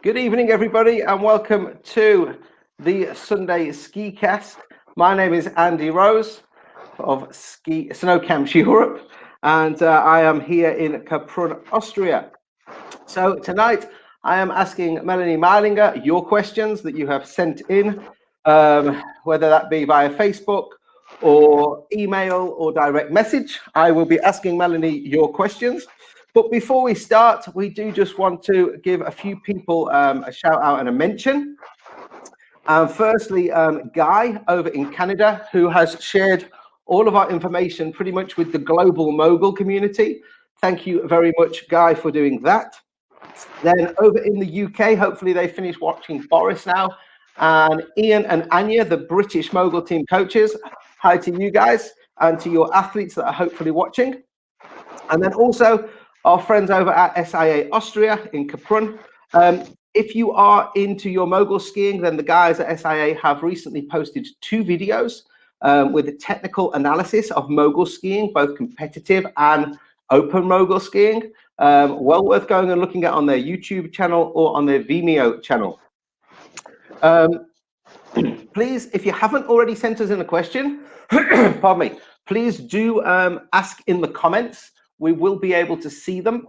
Good evening, everybody, and welcome to the Sunday Ski Cast. My name is Andy Rose of Snow Camps Europe, and I am here in Kaprun, Austria. So tonight I am asking Melanie Meilinger your questions that you have sent in, whether that be via Facebook or email or direct message. I will be asking Melanie your questions. But before we start, we do just want to give a few people a shout out and a mention. Firstly, Guy over in Canada, who has shared all of our information pretty much with the global Mogul community. Thank you very much, Guy, for doing that. Then over in the UK, hopefully they finished watching Boris now. And Ian and Anya, the British Mogul team coaches. Hi to you guys and to your athletes that are hopefully watching. And then also our friends over at SIA Austria in Kaprun. If you are into your mogul skiing, then the guys at SIA have recently posted 2 videos with a technical analysis of mogul skiing, both competitive and open mogul skiing. Well worth going and looking at on their YouTube channel or on their Vimeo channel. Please, if you haven't already sent us in a question, pardon me, please do ask in the comments. We will be able to see them,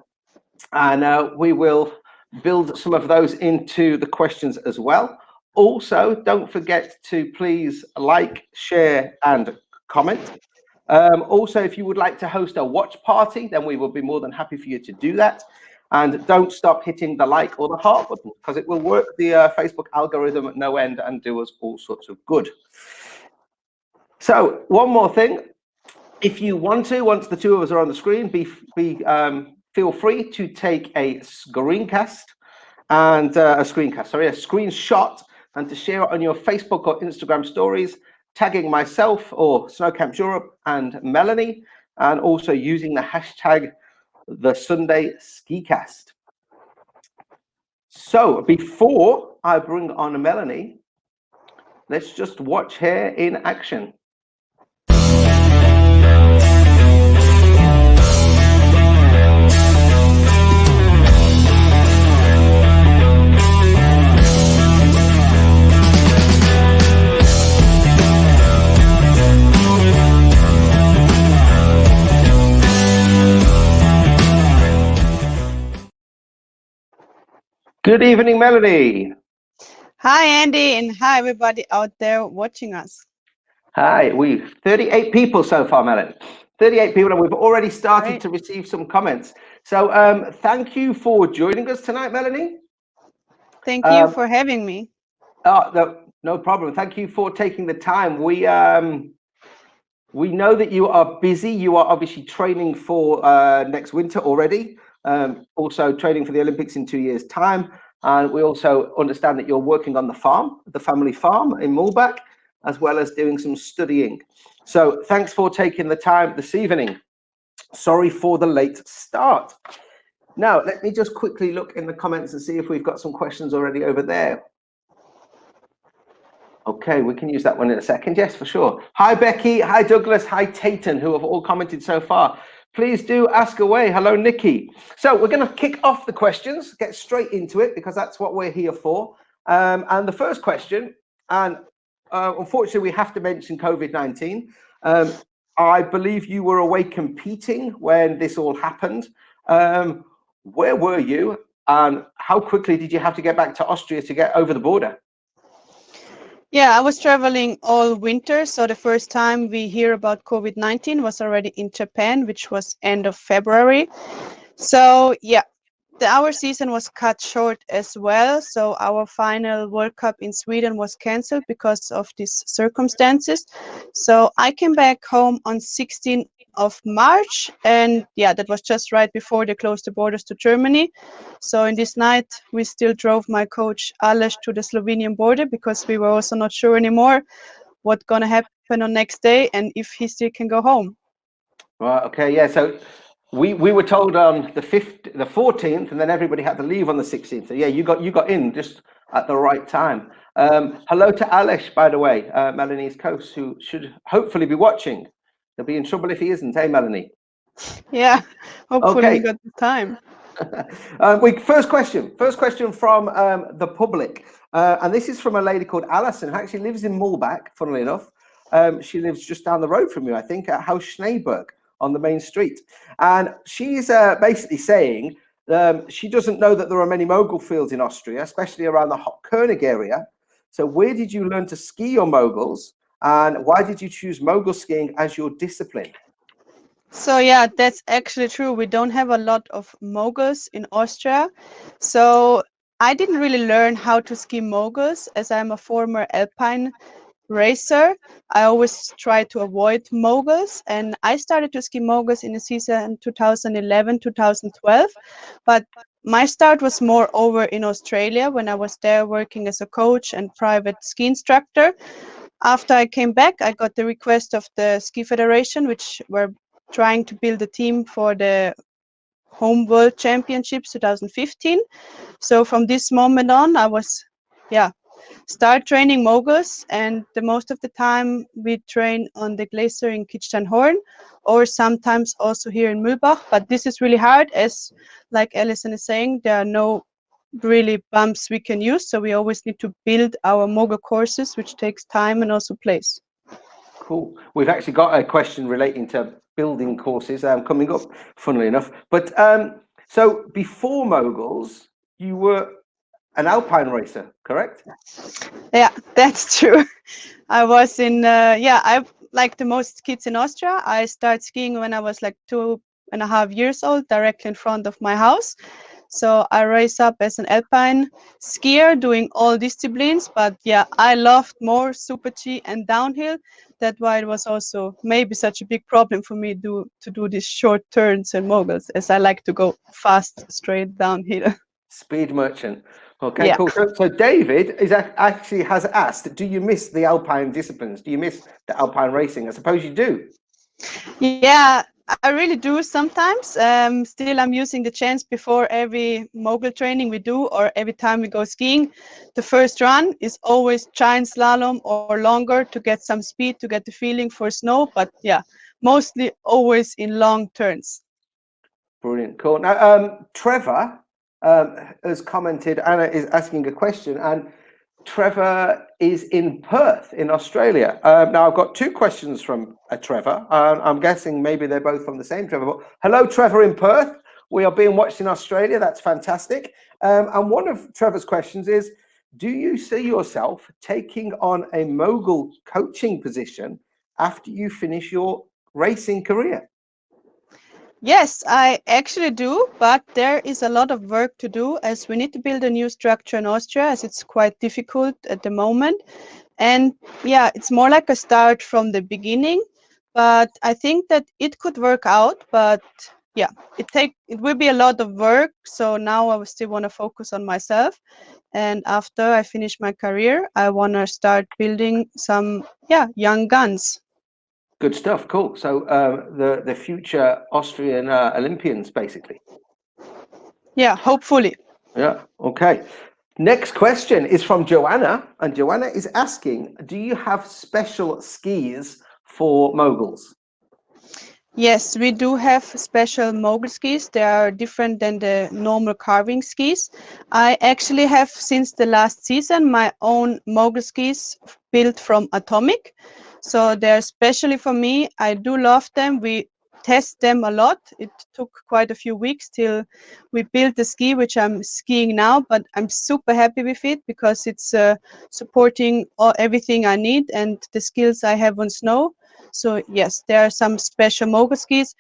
and we will build some of those into the questions as well. Also, don't forget to please like, share, and comment. Also, if you would like to host a watch party, then we will be more than happy for you to do that. And don't stop hitting the like or the heart button, because it will work the Facebook algorithm at no end and do us all sorts of good. So one more thing. If you want to, once the two of us are on the screen, feel free to take a screenshot and to share it on your Facebook or Instagram stories, tagging myself or Snow Camps Europe and Melanie, and also using the hashtag #TheSundaySkiCast. So before I bring on Melanie, let's just watch her in action. Good evening, Melanie. Hi, Andy, and hi, everybody out there watching us. Hi, we've 38 people so far, Melanie. 38 people, and we've already started to receive some comments. So thank you for joining us tonight, Melanie. Thank you for having me. No problem. Thank you for taking the time. We know that you are busy. You are obviously training for next winter already. Also training for the Olympics in 2 years' time. And we also understand that you're working on the farm, the family farm in Mulbach, as well as doing some studying. So thanks for taking the time this evening. Sorry for the late start. Now, let me just quickly look in the comments and see if we've got some questions already over there. Okay, we can use that one in a second. Yes, for sure. Hi, Becky. Hi, Douglas. Hi, Tayton, who have all commented so far. Please do ask away. Hello, Nikki. So we're going to kick off the questions, get straight into it, because that's what we're here for. And the first question, and unfortunately, we have to mention COVID-19. I believe you were away competing when this all happened. Where were you, and how quickly did you have to get back to Austria to get over the border? Yeah, I was traveling all winter. So the first time we hear about COVID-19 was already in Japan, which was end of February. So yeah, our season was cut short as well. So our final World Cup in Sweden was cancelled because of these circumstances. So I came back home on 16th of March, and yeah, that was just right before they closed the borders to Germany. So in this night we still drove my coach Aleš to the Slovenian border, because we were also not sure anymore what's gonna happen on next day and if he still can go home. Right. Okay. Yeah. So we were told on the 14th, and then everybody had to leave on the 16th. So yeah, you got in just at the right time. Hello to Aleš, by the way, Melanie's coach, who should hopefully be watching. He'll be in trouble if he isn't, hey, Melanie? Yeah, hopefully Okay. we got the time. First question from the public, and this is from a lady called Alison, who actually lives in Mulbach, funnily enough. She lives just down the road from you, I think, at Haus Schneeberg on the main street. And she's basically saying she doesn't know that there are many mogul fields in Austria, especially around the König area. So where did you learn to ski your moguls, and why did you choose mogul skiing as your discipline? So yeah, that's actually true. We don't have a lot of moguls in Austria. So I didn't really learn how to ski moguls as I'm a former alpine racer. I always try to avoid moguls, and I started to ski moguls in the season 2011-2012. But my start was more over in Australia when I was there working as a coach and private ski instructor. After I came back, I got the request of the Ski Federation, which were trying to build a team for the Home World Championships 2015. So from this moment on, I was, start training moguls, and the most of the time we train on the glacier in Kitzsteinhorn, or sometimes also here in Mühlbach. But this is really hard, as like Alison is saying, there are no really bumps we can use, so we always need to build our mogul courses, which takes time and also place. Cool. We've actually got a question relating to building courses coming up, funnily enough. But so before moguls, you were an alpine racer, correct? Yeah, that's true. I was in I like the most kids in Austria. I started skiing when I was like 2.5 years old, directly in front of my house. So I raised up as an alpine skier, doing all disciplines. But yeah, I loved more super G and downhill. That's why it was also maybe such a big problem for me to do these short turns and moguls, as I like to go fast, straight downhill. Speed merchant. Okay, Yeah. cool. So David actually has asked, do you miss the alpine disciplines? Do you miss the alpine racing? I suppose you do. Yeah, I really do sometimes. Still, I'm using the chance before every mogul training we do, or every time we go skiing. The first run is always giant slalom or longer to get some speed, to get the feeling for snow. But yeah, mostly always in long turns. Brilliant. Cool. Now, Trevor has commented, Anna is asking a question, and Trevor is in Perth in Australia. Now, I've got two questions from Trevor. I'm guessing maybe they're both from the same Trevor. But hello, Trevor in Perth. We are being watched in Australia. That's fantastic. And one of Trevor's questions is, do you see yourself taking on a mogul coaching position after you finish your racing career? Yes, I actually do, but there is a lot of work to do, as we need to build a new structure in Austria, as it's quite difficult at the moment. And yeah, it's more like a start from the beginning, but I think that it could work out. But yeah, it will be a lot of work. So now I still want to focus on myself. And after I finish my career, I want to start building some young guns. Good stuff. Cool. So the future Austrian Olympians, basically. Yeah, hopefully. Yeah. Okay. Next question is from Joanna, and Joanna is asking, do you have special skis for moguls? Yes, we do have special mogul skis. They are different than the normal carving skis. I actually have, since the last season, my own mogul skis built from Atomic. So they're specially for me. I do love them. We test them a lot. It took quite a few weeks till we built the ski, which I'm skiing now, but I'm super happy with it because it's supporting everything I need and the skills I have on snow. So yes, there are some special mogul skis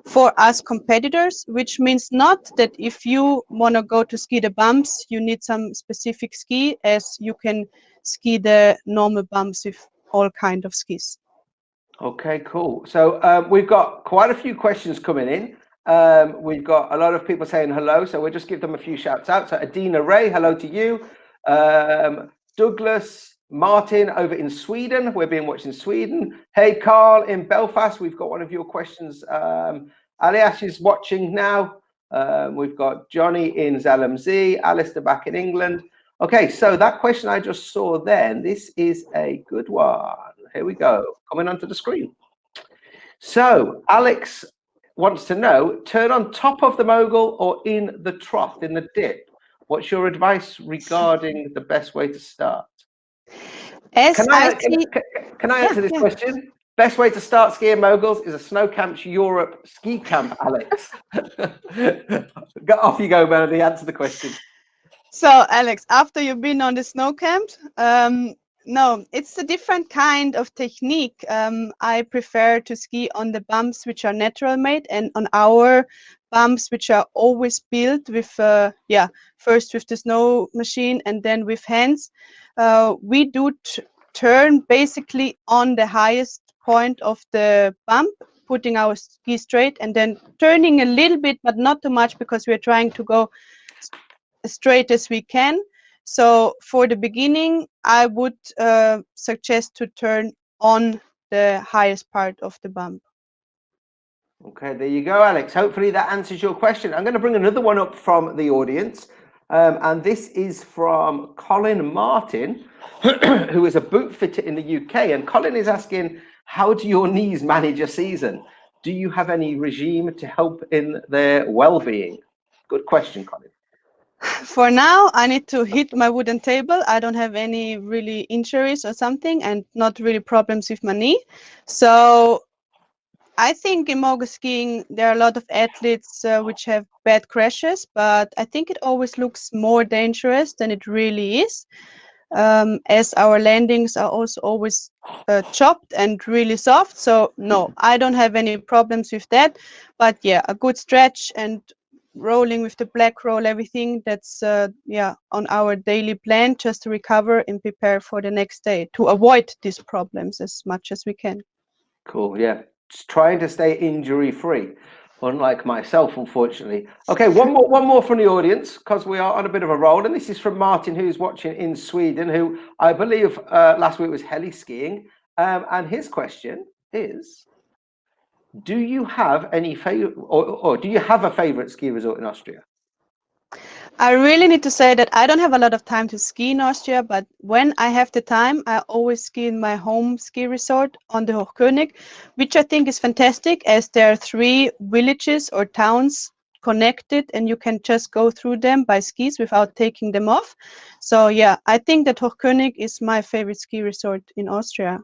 for us competitors, which means not that if you want to go to ski the bumps, you need some specific ski, as you can ski the normal bumps with all kind of skis. Okay, cool. So we've got quite a few questions coming in. We've got a lot of people saying hello, so we'll just give them a few shouts out. So Adina Ray, hello to you. Douglas Martin over in Sweden. We're being watched in Sweden. Hey, Carl in Belfast. We've got one of your questions. Alias is watching now. We've got Johnny in Zalamzi, Alistair back in England. Okay, so that question I just saw then, this is a good one. Here we go, coming onto the screen. So Alex wants to know, turn on top of the mogul or in the trough, in the dip? What's your advice regarding the best way to start? As Can I I, see, can I answer this question? Best way to start skiing moguls is a Snow Camps Europe ski camp, Alex. Off you go, Melanie, answer the question. so Alex, after you've been on the snow camp, no, it's a different kind of technique. I prefer to ski on the bumps which are natural made, and on our bumps which are always built with, first with the snow machine and then with hands. We do turn basically on the highest point of the bump, putting our ski straight and then turning a little bit, but not too much, because we're trying to go as straight as we can. So for the beginning, I would suggest to turn on the highest part of the bump. Okay, there you go, Alex. Hopefully that answers your question. I'm going to bring another one up from the audience. And this is from Colin Martin, who is a boot fitter in the UK. And Colin is asking, how do your knees manage a season? Do you have any regime to help in their well-being? Good question, Colin. For now, I need to hit my wooden table. I don't have any really injuries or something, and not really problems with my knee. So I think in mogul skiing, there are a lot of athletes which have bad crashes, but I think it always looks more dangerous than it really is, as our landings are also always chopped and really soft. So no, I don't have any problems with that. But yeah, a good stretch and rolling with the black roll, everything that's on our daily plan, just to recover and prepare for the next day, to avoid these problems as much as we can. Cool, yeah. Just trying to stay injury free, unlike myself, unfortunately. Okay, one more from the audience, because we are on a bit of a roll, and this is from Martin, who's watching in Sweden, who I believe last week was heli skiing, and his question is, do you have any favorite, or do you have a favorite ski resort in Austria? I really need to say that I don't have a lot of time to ski in Austria, but when I have the time, I always ski in my home ski resort on the Hochkönig, which I think is fantastic, as there are 3 villages or towns connected, and you can just go through them by skis without taking them off. So yeah, I think that Hochkönig is my favorite ski resort in Austria.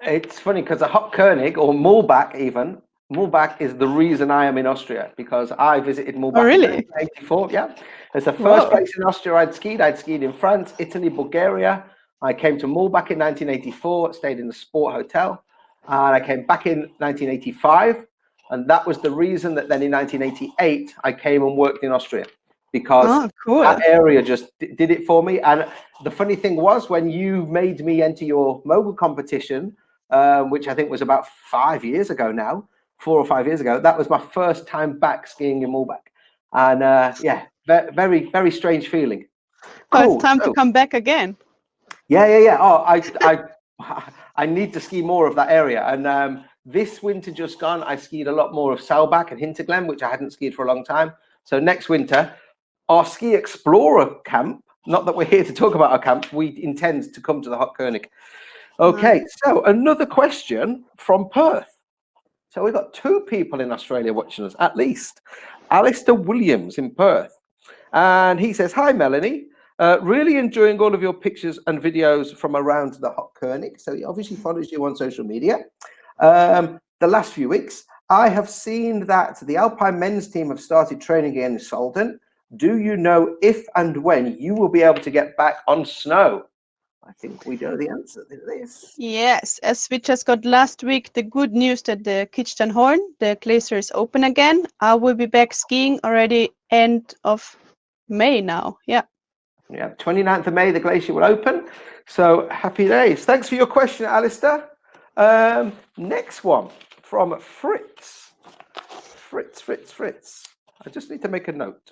It's funny because the Hochkönig, or Muhlbach even, Muhlbach is the reason I am in Austria, because I visited Muhlbach Oh, really? in 1984. Yeah, it's the first place in Austria I'd skied. I'd skied in France, Italy, Bulgaria. I came to Muhlbach in 1984, stayed in the Sport Hotel, and I came back in 1985. And that was the reason that then in 1988, I came and worked in Austria, because that area just did it for me. And the funny thing was, when you made me enter your Mogul competition, which I think was about 5 years ago now, 4 or 5 years ago, that was my first time back skiing in Muhlbach. And yeah, very, very strange feeling. Cool. It's time to come back again. Yeah. Oh, I need to ski more of that area. And this winter just gone, I skied a lot more of Saalbach and Hinterglen, which I hadn't skied for a long time. So next winter, our Ski Explorer camp, not that we're here to talk about our camp, we intend to come to the Hochkönig. Okay, so another question from Perth. So we've got 2 people in Australia watching us, at least. Alistair Williams in Perth. And he says, hi, Melanie. Really enjoying all of your pictures and videos from around the Hochkönig. So he obviously follows you on social media. The last few weeks, I have seen that the Alpine men's team have started training again in Salden. Do you know if and when you will be able to get back on snow? I think we know the answer to this. Yes, as we just got last week, the good news that the Kitzsteinhorn, the glacier, is open again. I will be back skiing already end of May now. Yeah, 29th of May, the glacier will open. So happy days. Thanks for your question, Alistair. Next one from Fritz. Fritz. I just need to make a note.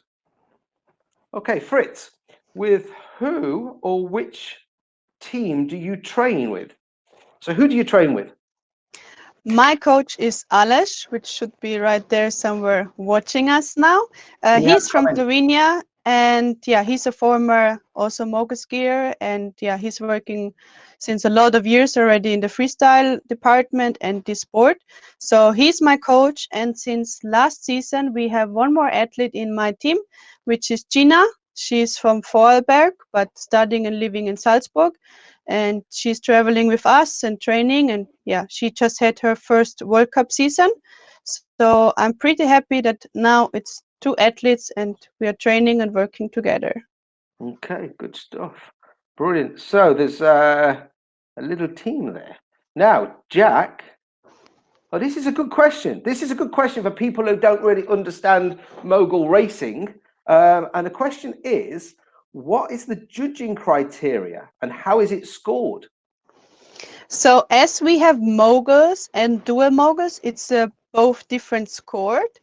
Okay, Fritz, with who or which team do you train with? So who do you train with? My coach is Aleš, which should be right there somewhere watching us now. He's from Slovenia, And yeah, he's a former also Mogul skier, and yeah, he's working since a lot of years already in the freestyle department and this sport. So he's my coach, and since last season we have one more athlete in my team, which is Gina. She's from Vorarlberg but studying and living in Salzburg, and she's traveling with us and training, and yeah, she just had her first World Cup season. So I'm pretty happy that now it's two athletes and we are training and working together. Okay, good stuff. Brilliant. So there's a little team there. Now, Jack, oh, this is a good question. This is a good question for people who don't really understand mogul racing. And the question is, what is the judging criteria and how is it scored? So as we have moguls and dual moguls, it's both different scored.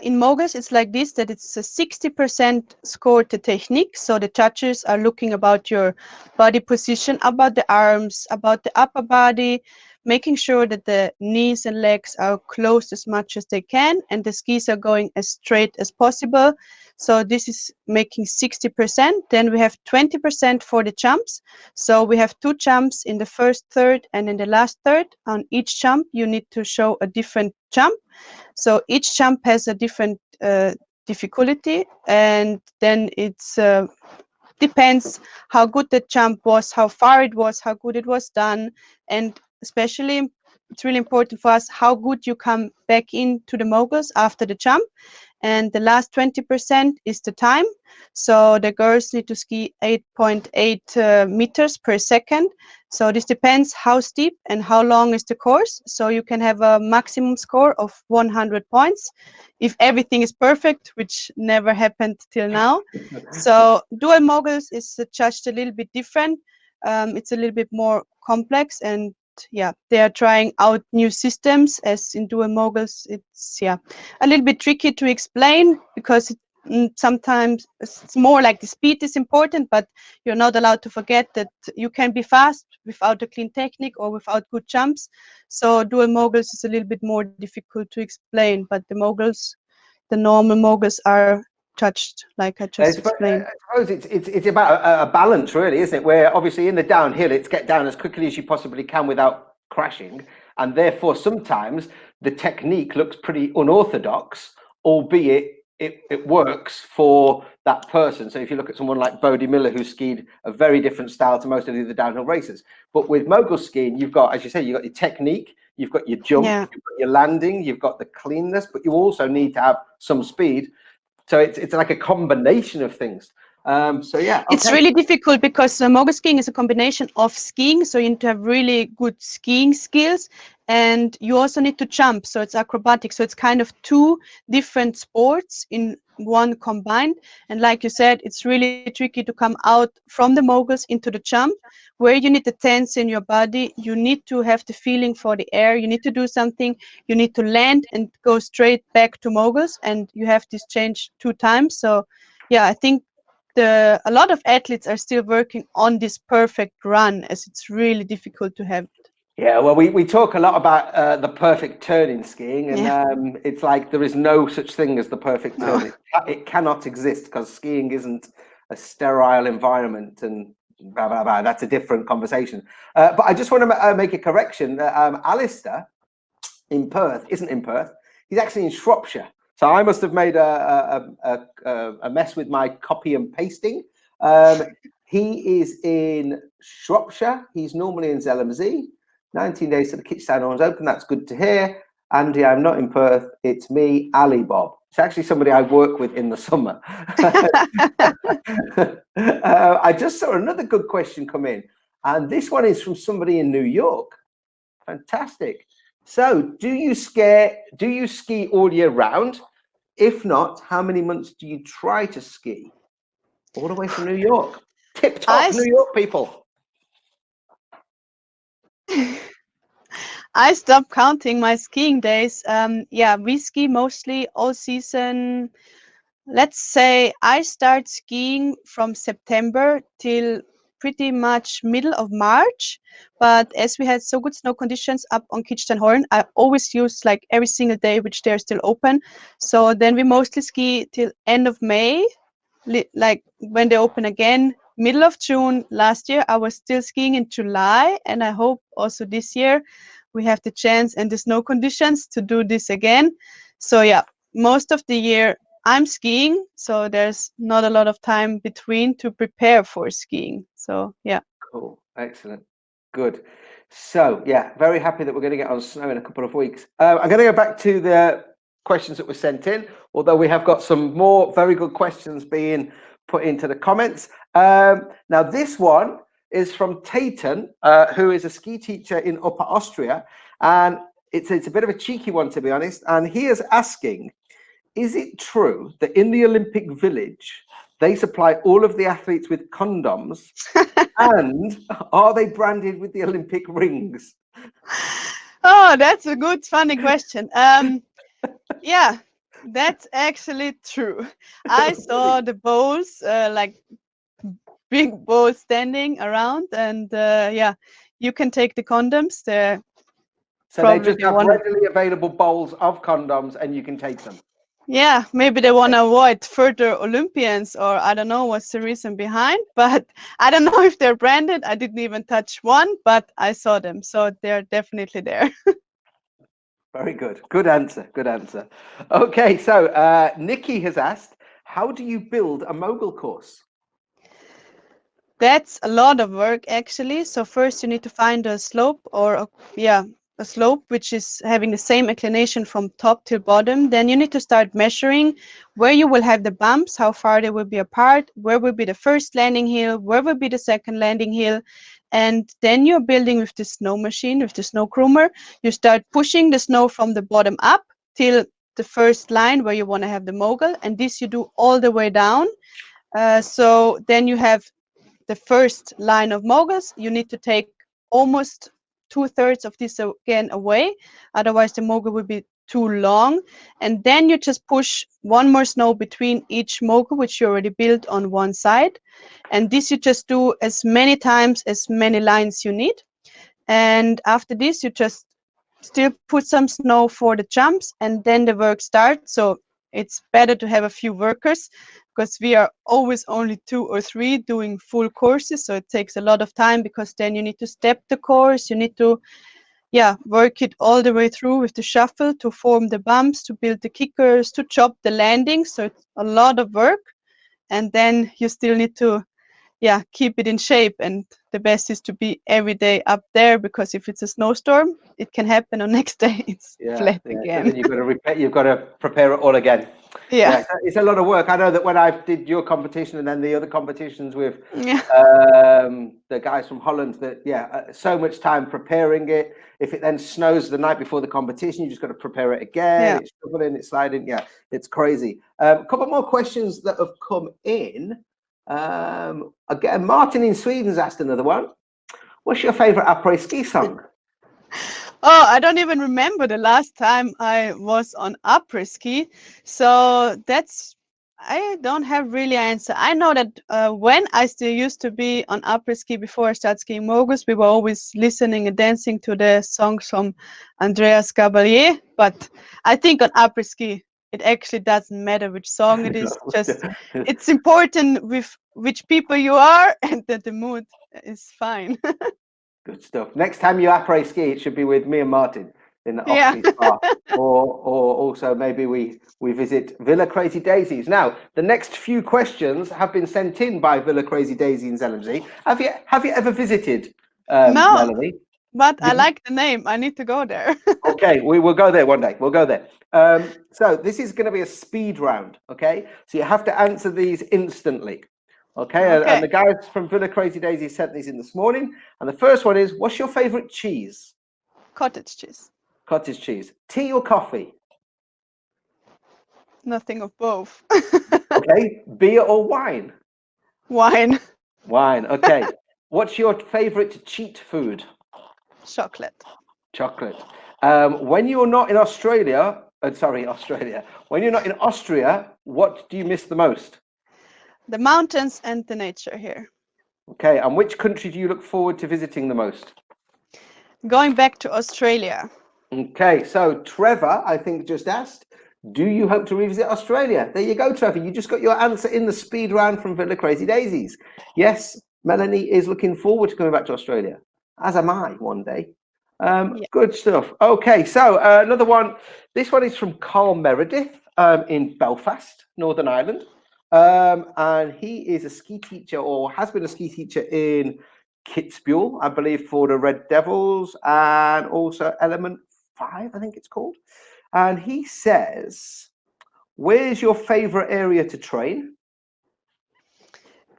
In moguls, it's like this, that it's a 60% score to technique. So the judges are looking about your body position, about the arms, about the upper body, making sure that the knees and legs are closed as much as they can, and the skis are going as straight as possible. So this is making 60%. Then we have 20% for the jumps. So we have two jumps in the first third and in the last third. On each jump, you need to show a different jump. So each jump has a different difficulty, and then it's depends how good the jump was, how far it was, how good it was done, and especially it's really important for us how good you come back into the moguls after the jump. And the last 20% is the time. So the girls need to ski 8.8 meters per second. So this depends how steep and how long is the course. So you can have a maximum score of 100 points if everything is perfect, which never happened till now. So dual moguls is judged a little bit different. It's a little bit more complex, and yeah, they are trying out new systems. As in dual moguls, it's a little bit tricky to explain because sometimes it's more like the speed is important, but you're not allowed to forget that you can be fast without a clean technique or without good jumps. So dual moguls is a little bit more difficult to explain, but the moguls, the normal moguls, are judged like I just explained. I suppose it's about a balance, really, isn't it? Where obviously in the downhill, it's get down as quickly as you possibly can without crashing, and therefore sometimes the technique looks pretty unorthodox, albeit it works for that person. So if you look at someone like Bodie Miller, who skied a very different style to most of the other downhill racers, but with mogul skiing, you've got, as you say, you've got your technique, you've got your jump, you've got your landing, you've got the cleanness, but you also need to have some speed. So it's like a combination of things. So yeah, it's really difficult because mogul skiing is a combination of skiing, so you need to have really good skiing skills, and you also need to jump, so it's acrobatic. So it's kind of two different sports in one combined. And like you said, it's really tricky to come out from the moguls into the jump, where you need the tense in your body, you need to have the feeling for the air, you need to do something, you need to land and go straight back to moguls, and you have this change 2 times. So yeah, I think a lot of athletes are still working on this perfect run, as it's really difficult to have it. Yeah, well, we talk a lot about the perfect turn in skiing, and it's like there is no such thing as the perfect turn. It cannot exist because skiing isn't a sterile environment, and blah, blah, blah. That's a different conversation. But I just want to make a correction. Alistair in Perth isn't in Perth. He's actually in Shropshire. So I must have made a mess with my copy and pasting. He is in Shropshire. He's normally in Zellamzee. 19 days to the Kitchtown Horns Open. That's good to hear. Andy, I'm not in Perth. It's me, Ali Bob. It's actually somebody I work with in the summer. I just saw another good question come in, and this one is from somebody in New York. Fantastic. So, do you ski all year round? If not, how many months do you try to ski? All the way from New York. Tip top New York people. I stopped counting my skiing days. Yeah, we ski mostly all season. Let's say I start skiing from September till pretty much middle of March. But as we had so good snow conditions up on Kitchtown, I always use like every single day which they're still open. So then we mostly ski till end of May. like when they open again, middle of June last year. I was still skiing in July, and I hope also this year we have the chance and the snow conditions to do this again. So yeah, most of the year I'm skiing, so there's not a lot of time between to prepare for skiing. So yeah. Cool. Excellent. Good. So, yeah, very happy that we're going to get on snow in a couple of weeks. I'm going to go back to the questions that were sent in, although we have got some more very good questions being put into the comments. Now, this one is from Tayton, who is a ski teacher in Upper Austria. And it's a bit of a cheeky one, to be honest. And he is asking, is it true that in the Olympic Village, they supply all of the athletes with condoms? And are they branded with the Olympic rings? Oh, that's a good, funny question. Yeah, that's actually true. I saw the bowls, like big bowls standing around, and yeah, you can take the condoms. They're So they probably just have one of, readily available bowls of condoms and you can take them. yeah, maybe they want to avoid further Olympians, or I don't know what's the reason behind, but I don't know if they're branded. I didn't even touch one, but I saw them, so they're definitely there. Very good. Good answer. Good answer. Okay, so Nikki has asked, how do you build a mogul course? That's a lot of work actually. So first you need to find a slope, or a slope which is having the same inclination from top till bottom. Then you need to start measuring where you will have the bumps, how far they will be apart, where will be the first landing hill, where will be the second landing hill. And then you're building with the snow machine, with the snow groomer. You start pushing the snow from the bottom up till the first line where you want to have the mogul, and this you do all the way down. So then you have the first line of moguls. You need to take almost 2/3 of this again away, otherwise the mogul will be too long. And then you just push one more snow between each mogul which you already built on one side, and this you just do as many times as many lines you need. And after this you just still put some snow for the jumps, and then the work starts. So it's better to have a few workers, because we are always only 2 or 3 doing full courses, so it takes a lot of time, because then you need to step the course, you need to work it all the way through with the shuffle to form the bumps, to build the kickers, to chop the landings. So it's a lot of work, and then you still need to keep it in shape. And the best is to be every day up there, because if it's a snowstorm, it can happen on next day it's flat again. So then you've got to repair, you've got to prepare it all again. Yeah. It's a lot of work. I know that when I did your competition and then the other competitions with the guys from Holland, that so much time preparing it. If it then snows the night before the competition, you just got to prepare it again. It's shoveling, it's sliding. Yeah, it's crazy. A couple more questions that have come in. Again, Martin in Sweden's asked another one. What's your favorite Apres ski song? Oh, I don't even remember the last time I was on Apres ski. So I don't have really an answer. I know that when I still used to be on Apres ski before I started skiing Moguls, we were always listening and dancing to the songs from Andreas Gabalier. But I think on Apres ski, it actually doesn't matter which song it is. Just it's important with which people you are, and that the mood is fine. Good stuff. Next time you après ski, it should be with me and Martin in the off-beat bar. Or also maybe we visit Villa Crazy Daisies. Now, the next few questions have been sent in by Villa Crazy Daisy in Zelensee. Have you ever visited No, Melanie? but I like the name. I need to go there. Okay, we will go there one day. We'll go there. So this is going to be a speed round, okay? So you have to answer these instantly. Okay, and the guys from Villa Crazy Daisy sent these in this morning. And the first one is, what's your favorite cheese? Cottage cheese. Cottage cheese. Tea or coffee? Nothing of both. Okay, beer or wine? Wine. Wine, okay. What's your favorite cheat food? Chocolate. Chocolate. When you're not in Australia, when you're not in Austria, what do you miss the most? The mountains and the nature here. Okay, and which country do you look forward to visiting the most? Going back to Australia. Okay, so Trevor, I think, just asked, Do you hope to revisit Australia? There you go, Trevor. You just got your answer in the speed round from Villa Crazy Daisies. Yes, Melanie is looking forward to coming back to Australia, as am I one day. Good stuff. Okay, so another one. This one is from Carl Meredith in Belfast, Northern Ireland. And he is a ski teacher, or has been a ski teacher in Kitzbühel, I believe, for the Red Devils, and also Element 5, I think it's called. And he says, where's your favorite area to train?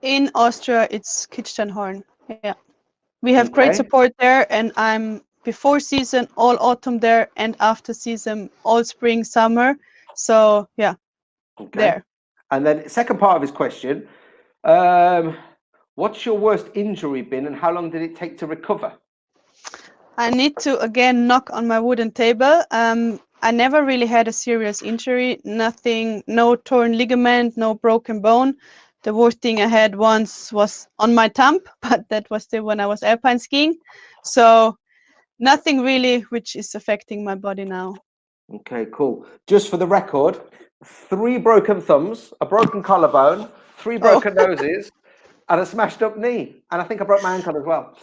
In Austria, it's Kitzsteinhorn. Yeah, we have great support there, and I'm before season all autumn there, and after season all spring, summer. So yeah, there. And then second part of his question, what's your worst injury been, and how long did it take to recover? I need to again knock on my wooden table. I never really had a serious injury, nothing, no torn ligament, no broken bone. The worst thing I had once was on my thumb, but that was still when I was alpine skiing. So nothing really which is affecting my body now. Okay, cool. Just for the record, 3 broken thumbs, a broken collarbone, 3 broken noses, and a smashed up knee. And I think I broke my ankle as well.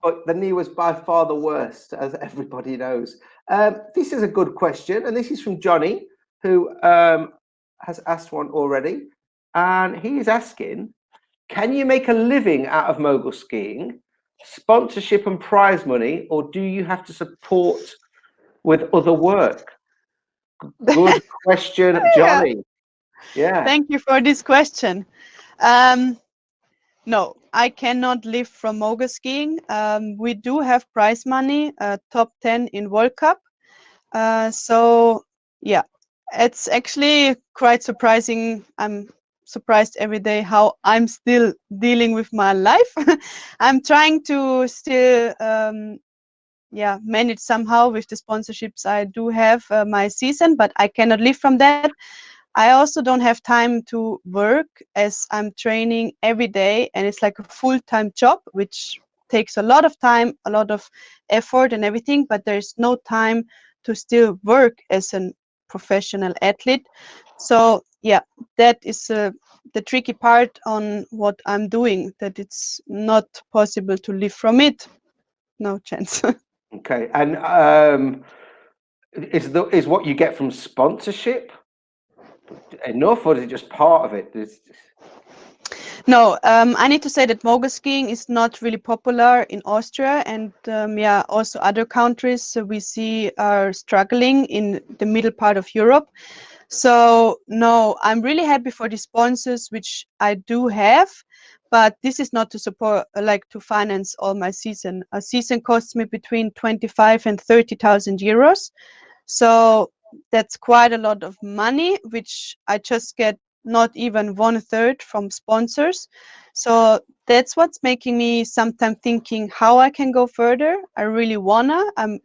But the knee was by far the worst, as everybody knows. This is a good question, and this is from Johnny, who has asked one already. And he is asking, can you make a living out of mogul skiing, sponsorship and prize money, or do you have to support with other work? Good question, Johnny. Yeah. Thank you for this question. No, I cannot live from mogul skiing. We do have prize money, top 10 in World Cup. So yeah, it's actually quite surprising. I'm surprised every day how I'm still dealing with my life. I'm trying to still manage somehow with the sponsorships I do have my season, but I cannot live from that. I also don't have time to work as I'm training every day, and it's like a full-time job, which takes a lot of time, a lot of effort and everything, but there's no time to still work as a professional athlete. So yeah, that is the tricky part on what I'm doing, that it's not possible to live from it. No chance. Okay, and is what you get from sponsorship enough, or is it just part of it? No, I need to say that mogul skiing is not really popular in Austria, and also other countries we see are struggling in the middle part of Europe. So no, I'm really happy for the sponsors which I do have, but this is not to support, like to finance all my season. A season costs me between 25 and 30,000 euros. So that's quite a lot of money, which I just get not even 1/3 from sponsors. So that's what's making me sometimes thinking how I can go further. I really wanna. I'm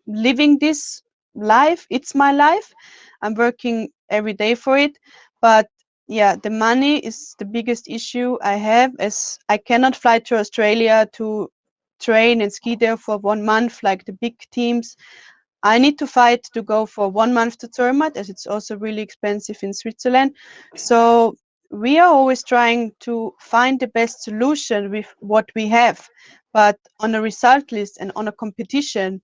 living this life. It's my life. I'm working every day for it. But yeah, the money is the biggest issue I have, as I cannot fly to Australia to train and ski there for 1 month like the big teams. I need to fight to go for 1 month to Zermatt, as it's also really expensive in Switzerland. So we are always trying to find the best solution with what we have. But on a result list and on a competition,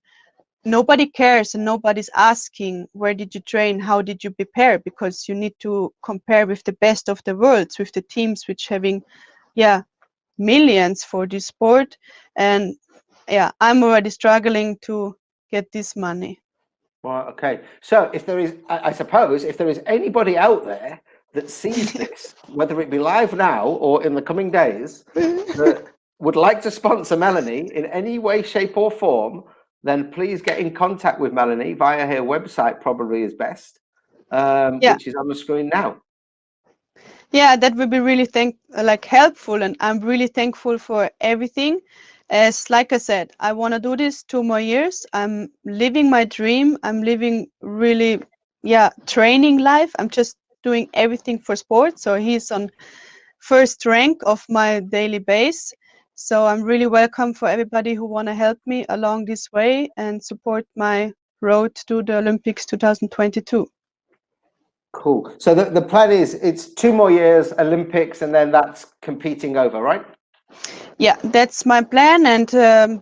nobody cares and nobody's asking where did you train, how did you prepare, because you need to compare with the best of the worlds, with the teams which having millions for this sport. And I'm already struggling to get this money. Well, okay. So if there is, I suppose, if there is anybody out there that sees this, whether it be live now or in the coming days, that would like to sponsor Melanie in any way, shape, or form, then please get in contact with Melanie via her website, probably is best, which is on the screen now. Yeah, that would be really helpful, and I'm really thankful for everything. As like I said, I want to do this 2 more years. I'm living my dream. I'm living really, training life. I'm just doing everything for sport. So he's on first rank of my daily base. So I'm really welcome for everybody who want to help me along this way and support my road to the Olympics 2022. Cool. So the plan is it's 2 more years, Olympics, and then that's competing over, right? Yeah, that's my plan, and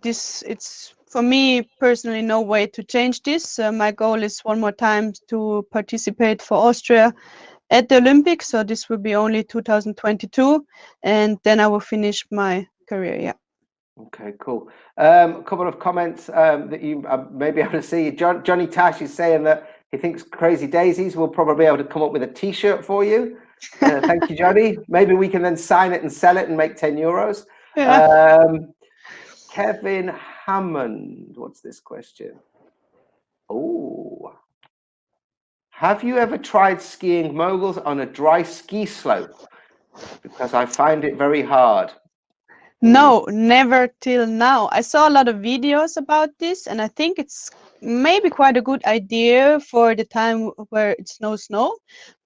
it's for me personally no way to change this. My goal is one more time to participate for Austria at the Olympics, so this will be only 2022, and then I will finish my career. Yeah. Okay, cool. A couple of comments that you may be able to see. Johnny Tash is saying that he thinks Crazy Daisies will probably be able to come up with a T-shirt for you. Thank you, Johnny. Maybe we can then sign it and sell it and make €10. Yeah. Kevin Hammond, what's this question? Oh, have you ever tried skiing moguls on a dry ski slope? Because I find it very hard. No, never till now. I saw a lot of videos about this, and I think it's maybe quite a good idea for the time where it's no snow.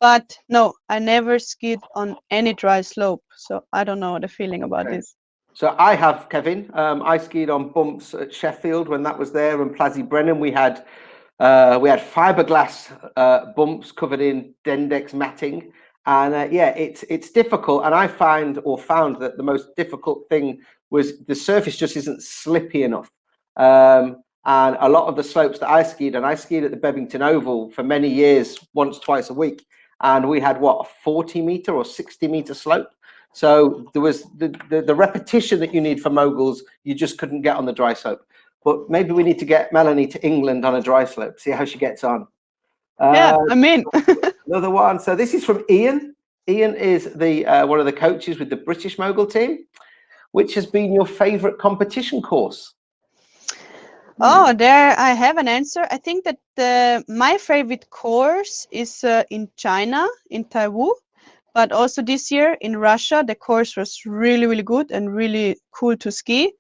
But no, I never skied on any dry slope, so I don't know the feeling about this. So I have, Kevin. I skied on bumps at Sheffield when that was there, and Plasy Brennan. We had fiberglass bumps covered in Dendex matting. And yeah, it's difficult, and I found that the most difficult thing was the surface just isn't slippy enough. And a lot of the slopes that I skied, and I skied at the Bebington Oval for many years, once, twice a week, and we had a 40-meter or 60-meter slope. So there was the repetition that you need for moguls, you just couldn't get on the dry slope. But maybe we need to get Melanie to England on a dry slope, see how she gets on. Yeah, I'm in. Another one. So this is from Ian. Ian is the one of the coaches with the British Mogul team. Which has been your favorite competition course? Oh, there I have an answer. I think that my favorite course is in China, in Taiwan, but also this year in Russia, the course was really, really good and really cool to ski.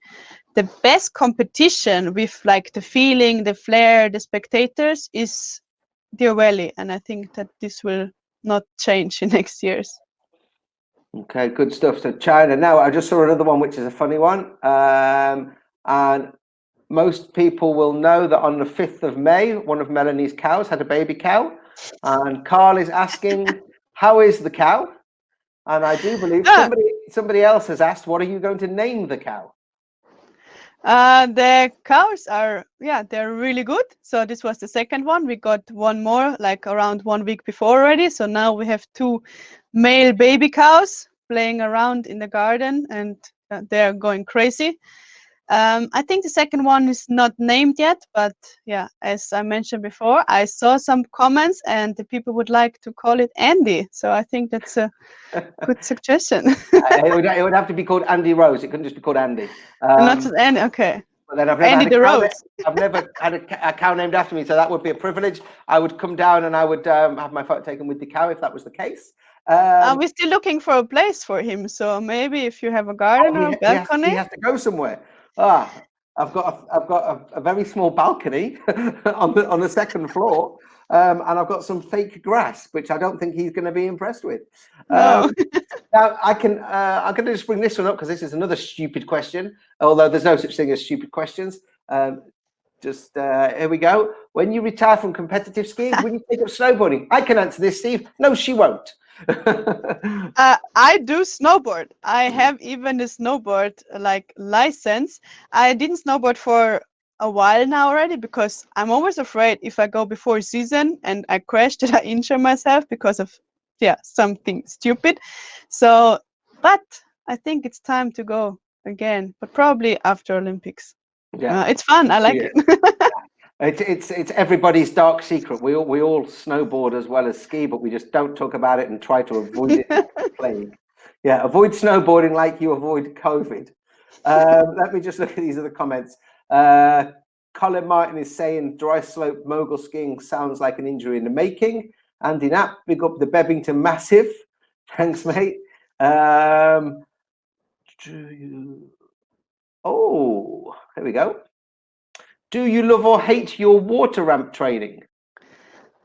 The best competition with like the feeling, the flair, the spectators is Deer Valley, and I think that this will not change in next years. Okay, good stuff. So China. Now I just saw another one, which is a funny one, and most people will know that on the 5th of May, one of Melanie's cows had a baby cow, and Carl is asking, "How is the cow?" And I do believe somebody else has asked, "What are you going to name the cow?" The cows are, yeah, they're really good. So this was the second one. We got one more like around 1 week before already. So now we have 2 male baby cows playing around in the garden, and they're going crazy. I think the second one is not named yet, but yeah, as I mentioned before, I saw some comments and the people would like to call it Andy. So I think that's a good suggestion. It would have to be called Andy Rose. It couldn't just be called Andy. Not just Andy, okay. But then Andy the Rose. I've never had a cow named after me, so that would be a privilege. I would come down and I would have my photo taken with the cow if that was the case. We're still looking for a place for him, so maybe if you have a garden or a balcony. He has to go somewhere. I've got a very small balcony on the second floor, and I've got some fake grass, which I don't think he's going to be impressed with. No. Now I'm going to just bring this one up because this is another stupid question. Although there's no such thing as stupid questions. Here we go. When you retire from competitive skiing, will you take up snowboarding? I can answer this, Steve. No, she won't. I do snowboard. I have even a snowboard like license. I didn't snowboard for a while now already because I'm always afraid if I go before season and I crash that I injure myself because of something stupid. So, but I think it's time to go again, but probably after Olympics. Yeah, it's fun. I like it. It's everybody's dark secret. We all snowboard as well as ski, but we just don't talk about it and try to avoid it like the plague. Yeah, avoid snowboarding like you avoid COVID. Let me just look at these other comments. Colin Martin is saying dry slope mogul skiing sounds like an injury in the making. Andy Knapp, big up the Bebington Massive. Thanks, mate. Oh, there we go. Do you love or hate your water ramp training?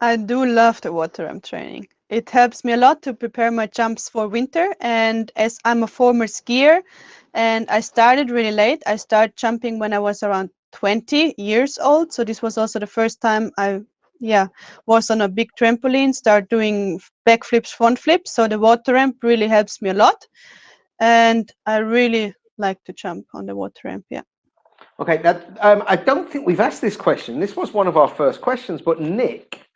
I do love the water ramp training. It helps me a lot to prepare my jumps for winter. And as I'm a former skier and I started really late, I started jumping when I was around 20 years old. So this was also the first time I yeah, was on a big trampoline, start doing backflips, front flips. So the water ramp really helps me a lot, and I really like to jump on the water ramp. Yeah. Okay, that I don't think we've asked this question. This was one of our first questions, but Nick,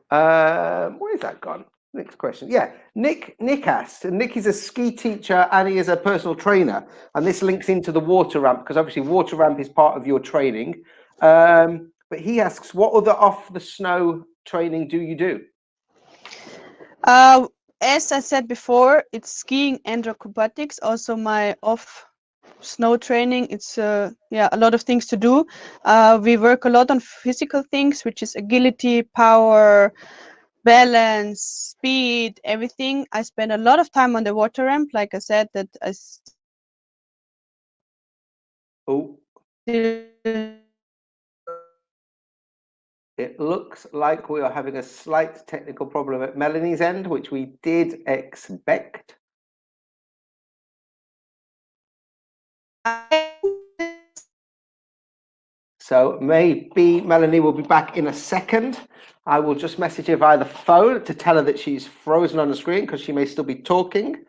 where is that gone? Next question. Yeah, Nick asked. And Nick is a ski teacher and he is a personal trainer, and this links into the water ramp because obviously water ramp is part of your training. But he asks, what other off the snow training do you do? As I said before, it's skiing and acrobatics. Also, my off snow training. It's yeah, a lot of things to do. We work a lot on physical things, which is agility, power, balance, speed, everything. I spend a lot of time on the water ramp. Like I said, that I Oh, still it looks like we are having a slight technical problem at Melanie's end, which we did expect. So maybe Melanie will be back in a second. I will just message her via the phone to tell her that she's frozen on the screen because she may still be talking.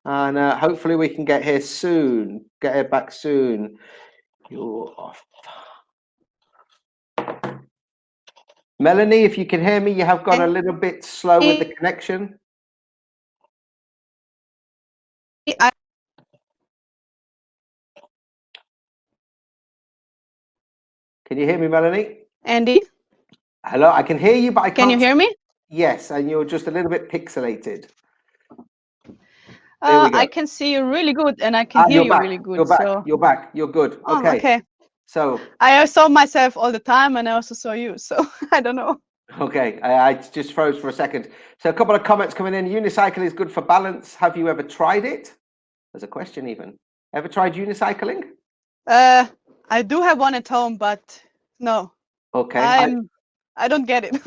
And hopefully we can get her soon, get her back soon. You're off. Melanie, if you can hear me, you have gone a little bit slow with the connection. Can you hear me, Melanie? Andy, Hello, I can hear you, but I can't. can you hear me? Yes, and you're just a little bit pixelated. There we go. I can see you really good, and I can hear you really good. You're back. So. You're back. You're good. Okay. Oh, okay. So I saw myself all the time, and I also saw you. So I don't know. Okay, I just froze for a second. So a couple of comments coming in. Unicycle is good for balance. Have you ever tried it? There's a question even. Ever tried unicycling? I do have one at home, but no. Okay. I don't get it.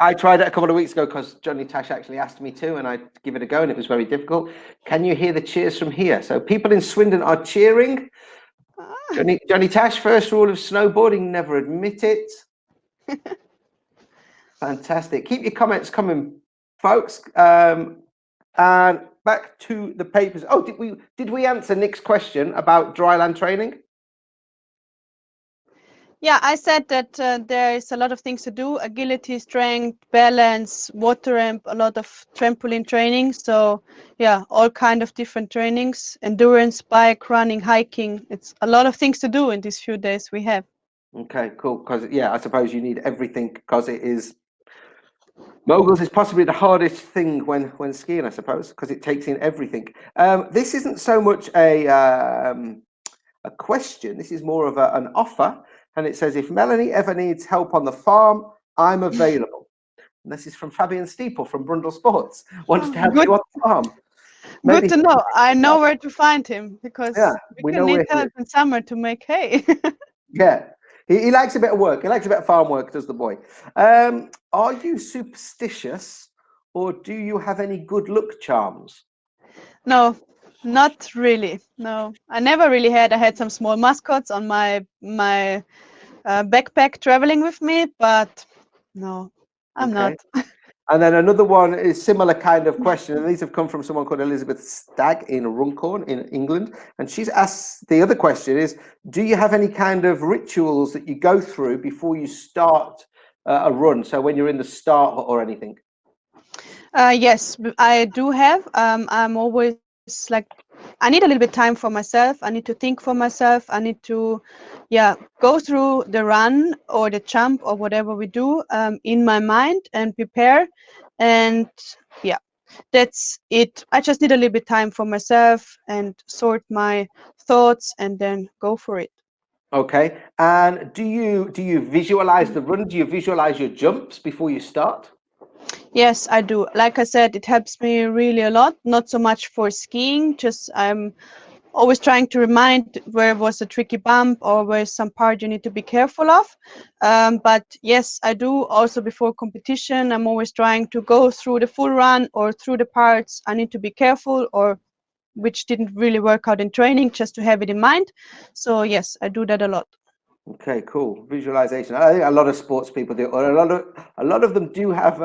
I tried it a couple of weeks ago because Johnny Tash actually asked me to, and I give it a go, and it was very difficult. Can you hear the cheers from here? So people in Swindon are cheering. Johnny Tash, first rule of snowboarding, never admit it. Fantastic. Keep your comments coming, folks. And back to the papers. Oh, did we answer Nick's question about dryland training? Yeah, I said that there is a lot of things to do: agility, strength, balance, water ramp, a lot of trampoline training. So yeah, all kind of different trainings: endurance, bike, running, hiking. It's a lot of things to do in these few days we have. Okay, cool. Because yeah, I suppose you need everything because it is. Moguls is possibly the hardest thing when skiing, I suppose, because it takes in everything. This isn't so much a question. This is more of an offer. And it says, if Melanie ever needs help on the farm, I'm available. And this is from Fabian Steeple from Brundle Sports. Wants to help you on the farm. Maybe good to know. I know where to find him because we can need help in summer to make hay. Yeah. He likes a bit of work. He likes a bit of farm work, does the boy. Are you superstitious or do you have any good luck charms? No, not really. No, I never really had. I had some small mascots on my backpack traveling with me, but no, I'm not. And then another one is similar kind of question. And these have come from someone called Elizabeth Stagg in Runcorn in England. And she's asked, the other question is, do you have any kind of rituals that you go through before you start a run? So when you're in the start or anything? Yes, I do have. I'm always like, I need a little bit time for myself. I need to think for myself. I need to, go through the run or the jump or whatever we do in my mind and prepare. And yeah, that's it. I just need a little bit time for myself and sort my thoughts and then go for it. Okay. And do you visualize the run? Do you visualize your jumps before you start? Yes, I do. Like I said, it helps me really a lot. Not so much for skiing, just I'm always trying to remind where was a tricky bump or where some part you need to be careful of. But yes, I do also before competition. I'm always trying to go through the full run or through the parts I need to be careful or which didn't really work out in training, just to have it in mind. So yes, I do that a lot. Okay, cool. Visualization. I think a lot of sports people do, or a lot of them do have.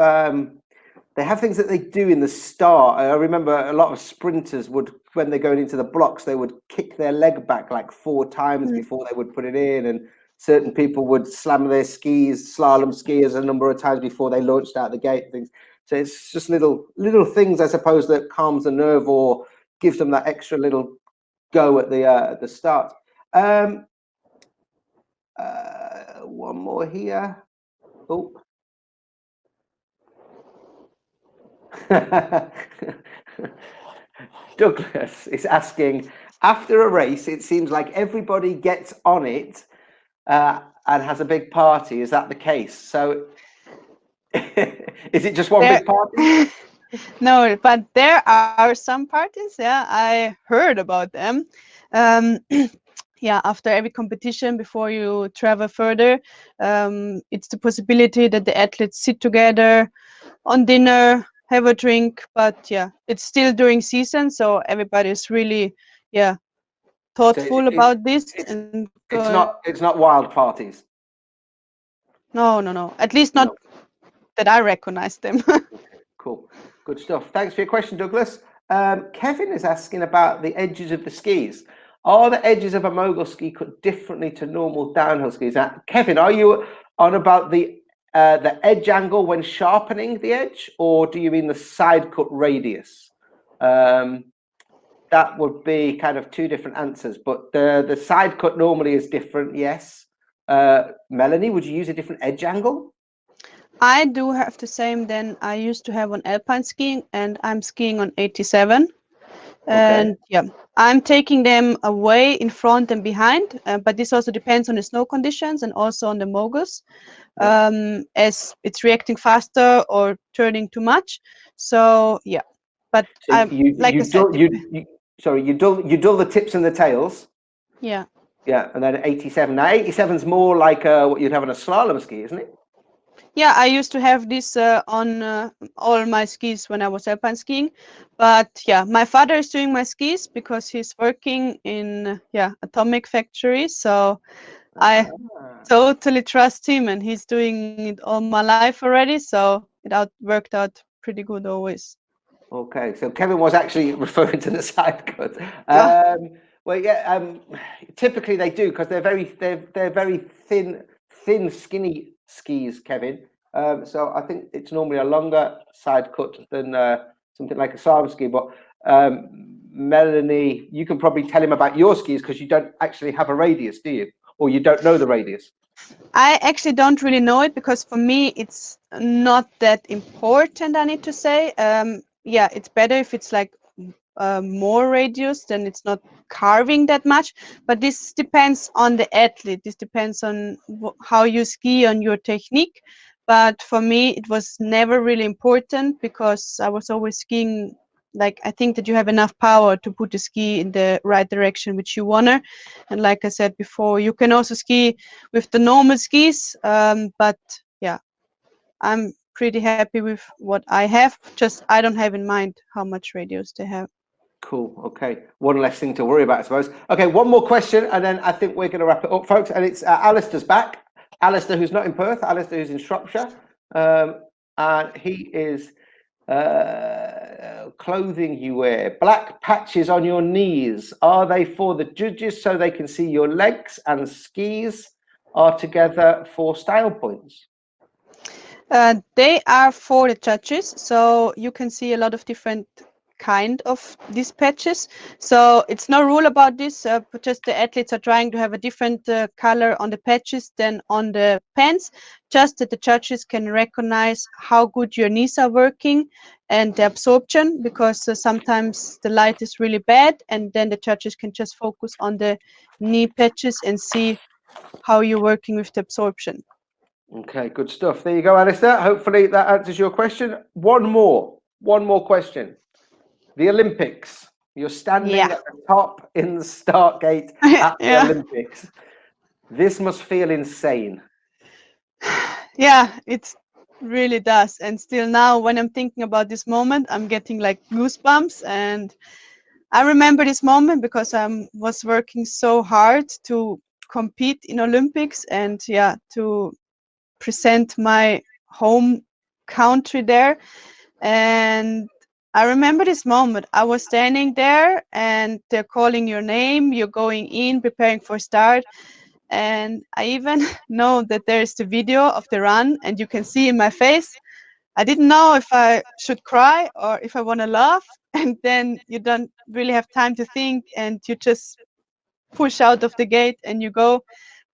They have things that they do in the start. I remember a lot of sprinters would, when they're going into the blocks, they would kick their leg back like 4 times before they would put it in, and certain people would slam their skis, slalom skiers, a number of times before they launched out the gate. And things. So it's just little things, I suppose, that calms the nerve or gives them that extra little go at the start. One more here. Oh. Douglas is asking, after a race, it seems like everybody gets on it and has a big party. Is that the case? So is it just one big party? No, but there are some parties. Yeah, I heard about them. Yeah, after every competition, before you travel further, it's the possibility that the athletes sit together on dinner, have a drink. But yeah, it's still during season, so everybody is really, yeah, So thoughtful about this. And it's not wild parties. No. At least not that I recognize them. Cool. Good stuff. Thanks for your question, Douglas. Kevin is asking about the edges of the skis. Are the edges of a mogul ski cut differently to normal downhill skis? Kevin, are you on about the edge angle when sharpening the edge, or do you mean the side cut radius? That would be kind of two different answers, but the side cut normally is different, yes. Melanie, would you use a different edge angle? I do have the same than I used to have on alpine skiing, and I'm skiing on 87. And yeah, I'm taking them away in front and behind, but this also depends on the snow conditions and also on the moguls, as it's reacting faster or turning too much. So yeah, but So you dull the tips and the tails. Yeah. Yeah, and then 87. Now 87 is more like what you'd have on a slalom ski, isn't it? Yeah, I used to have this on all my skis when I was alpine skiing, but yeah, my father is doing my skis because he's working in atomic factory, so I totally trust him, and he's doing it all my life already, so worked out pretty good always. Okay, so Kevin was actually referring to the side cut. Well, yeah, typically they do because they're very thin, skinny skis, Kevin. So I think it's normally a longer side cut than something like a slalom ski. But Melanie, you can probably tell him about your skis because you don't actually have a radius, do you? Or you don't know the radius? I actually don't really know it because for me it's not that important, I need to say. Yeah, it's better if it's like more radius, then it's not carving that much, but this depends on the athlete. This depends on how you ski, on your technique. But for me it was never really important because I was always skiing like I think that you have enough power to put the ski in the right direction which you wanna. And like I said before, you can also ski with the normal skis, but yeah, I'm pretty happy with what I have, just I don't have in mind how much radius they have. Cool. Okay. One less thing to worry about, I suppose. Okay. One more question, and then I think we're going to wrap it up, folks. And it's Alistair's back. Alistair, who's not in Perth. Alistair, who's in Shropshire. And he is clothing you wear. Black patches on your knees. Are they for the judges so they can see your legs, and skis are together for style points? They are for the judges, so you can see a lot of different kind of these patches. So it's no rule about this, but just the athletes are trying to have a different color on the patches than on the pants, just that the judges can recognize how good your knees are working and the absorption, because sometimes the light is really bad, and then the judges can just focus on the knee patches and see how you're working with the absorption. Okay, good stuff. There you go, Alistair. Hopefully that answers your question. One more question. The Olympics. You're standing at the top in the start gate at the Olympics. This must feel insane. Yeah, it really does. And still now, when I'm thinking about this moment, I'm getting like goosebumps. And I remember this moment because I was working so hard to compete in Olympics and yeah, to present my home country there. And I remember this moment. I was standing there and they're calling your name, you're going in, preparing for start. And I even know that there's the video of the run and you can see in my face, I didn't know if I should cry or if I want to laugh. And then you don't really have time to think and you just push out of the gate and you go.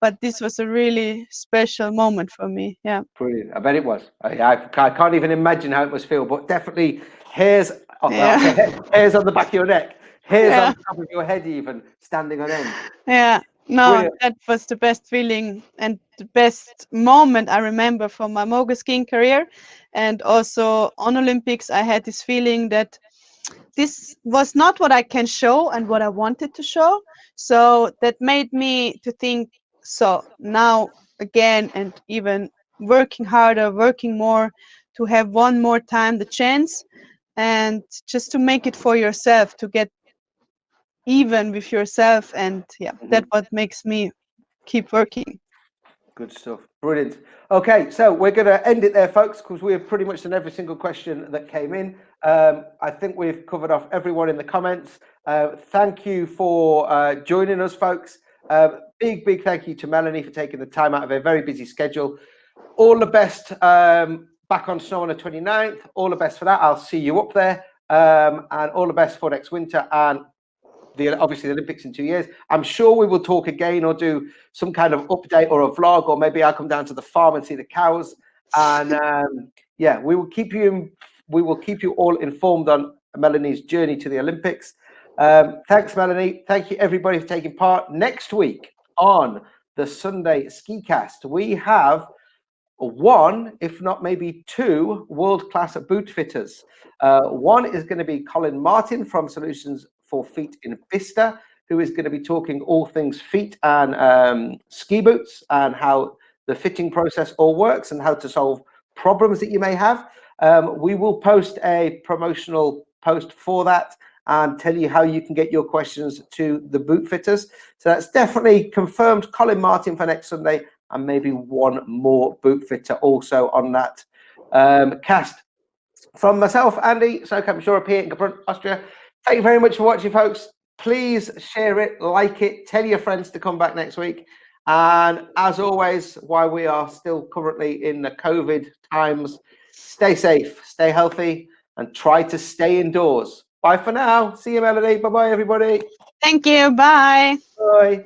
But this was a really special moment for me. Yeah. Brilliant. I bet it was. I can't even imagine how it must feel, but definitely hairs, Yeah. hairs on the back of your neck, hairs Yeah. on top of your head, even standing on end. Yeah. No, Brilliant. that was the best feeling and the best moment I remember from my mogul skiing career. And also on Olympics, I had this feeling that this was not what I can show and what I wanted to show. So that made me to think, so now again, and even working harder, working more, to have one more time the chance and just to make it for yourself, to get even with yourself. And yeah, that's what makes me keep working. Good stuff. Brilliant. Okay, so we're going to end it there, folks, because we've pretty much done every single question that came in. I think we've covered off everyone in the comments. Thank you for joining us, folks. Big thank you to Melanie for taking the time out of a very busy schedule. All the best back on snow on the 29th. All the best for that. I'll see you up there. And all the best for next winter. And obviously the Olympics in 2 years. I'm sure we will talk again or do some kind of update or a vlog, or maybe I'll come down to the farm and see the cows. And yeah, we will keep you all informed on Melanie's journey to the Olympics. Thanks, Melanie. Thank you, everybody, for taking part. Next week on the Sunday Ski Cast, we have one, if not maybe two, world-class boot fitters. One is going to be Colin Martin from Solutions for Feet in Bicester, who is going to be talking all things feet and ski boots and how the fitting process all works and how to solve problems that you may have. We will post a promotional post for that and tell you how you can get your questions to the boot fitters. So that's definitely confirmed. Colin Martin for next Sunday, and maybe one more boot fitter also on that cast. From myself, Andy, Snowcamp Europe here in Gabrunt, Austria. Thank you very much for watching, folks. Please share it, like it, tell your friends to come back next week. And as always, while we are still currently in the COVID times, stay safe, stay healthy, and try to stay indoors. Bye for now. See you, Melanie. Bye-bye, everybody. Thank you. Bye. Bye.